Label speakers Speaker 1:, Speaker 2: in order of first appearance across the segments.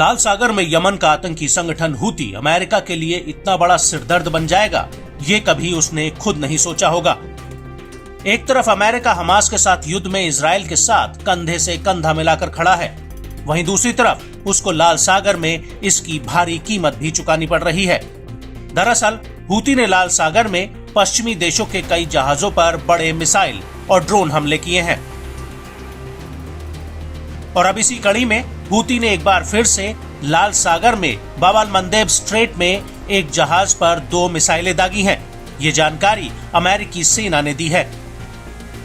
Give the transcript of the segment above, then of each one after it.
Speaker 1: लाल सागर में यमन का आतंकी संगठन हूती अमेरिका के लिए इतना बड़ा सिरदर्द बन जाएगा, ये कभी उसने खुद नहीं सोचा होगा। एक तरफ अमेरिका हमास के साथ युद्ध में इजराइल के साथ कंधे से कंधा मिलाकर खड़ा है, वहीं दूसरी तरफ उसको लाल सागर में इसकी भारी कीमत भी चुकानी पड़ रही है। दरअसल हूती ने लाल सागर में पश्चिमी देशों के कई जहाजों पर बड़े मिसाइल और ड्रोन हमले किए हैं और अब इसी कड़ी में हूती ने एक बार फिर से लाल सागर में बाब अल मंदेब स्ट्रेट में एक जहाज पर 2 मिसाइलें दागी हैं। ये जानकारी अमेरिकी सेना ने दी है।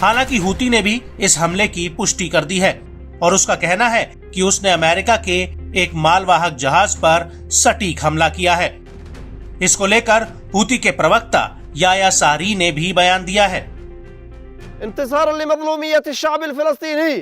Speaker 1: हालांकि हूती ने भी इस हमले की पुष्टि कर दी है और उसका कहना है कि उसने अमेरिका के एक मालवाहक जहाज पर सटीक हमला किया है। इसको लेकर हूती के प्रवक्ता याया सारी ने भी बयान दिया है।
Speaker 2: इंतज़ारन लिमज़लूमियत अश-शअब अल-फ़लस्तीनी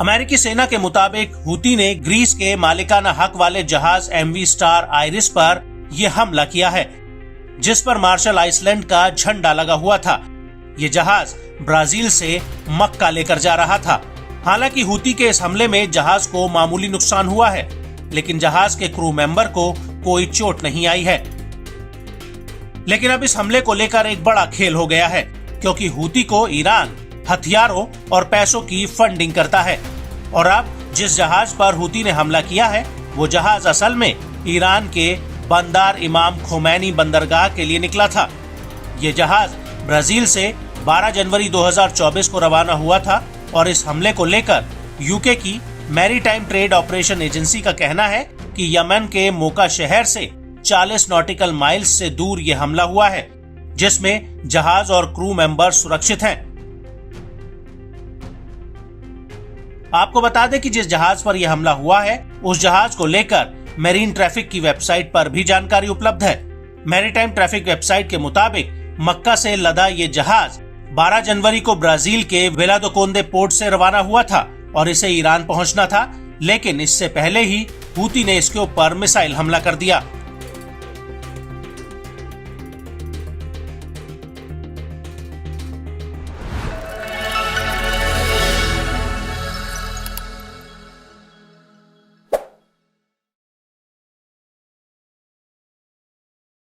Speaker 1: अमेरिकी सेना के मुताबिक हूती ने ग्रीस के मालिकाना हक वाले जहाज MV स्टार आइरिस पर यह हमला किया है, जिस पर मार्शल आइसलैंड का झंडा लगा हुआ था। ये जहाज ब्राजील से मक्का लेकर जा रहा था। हालांकि हूती के इस हमले में जहाज को मामूली नुकसान हुआ है, लेकिन जहाज के क्रू मेंबर को कोई चोट नहीं आई है। लेकिन अब इस हमले को लेकर एक बड़ा खेल हो गया है, क्योंकि हूती को ईरान हथियारों और पैसों की फंडिंग करता है और अब जिस जहाज पर हूती ने हमला किया है वो जहाज असल में ईरान के बंदर इमाम खोमैनी बंदरगाह के लिए निकला था। ये जहाज ब्राजील से 12 जनवरी 2024 को रवाना हुआ था और इस हमले को लेकर यूके की मैरीटाइम ट्रेड ऑपरेशन एजेंसी का कहना है कि यमन के मोका शहर से 40 नॉटिकल माइल्स से दूर ये हमला हुआ है, जिसमें जहाज और क्रू मेंबर सुरक्षित हैं। आपको बता दें कि जिस जहाज पर यह हमला हुआ है उस जहाज को लेकर मेरीन ट्रैफिक की वेबसाइट पर भी जानकारी उपलब्ध है। मैरीटाइम ट्रैफिक वेबसाइट के मुताबिक मक्का से लदा ये जहाज 12 जनवरी को ब्राजील के वेला दो कोंदे पोर्ट से रवाना हुआ था और इसे ईरान पहुंचना था, लेकिन इससे पहले ही हूती ने इसके ऊपर मिसाइल हमला कर दिया।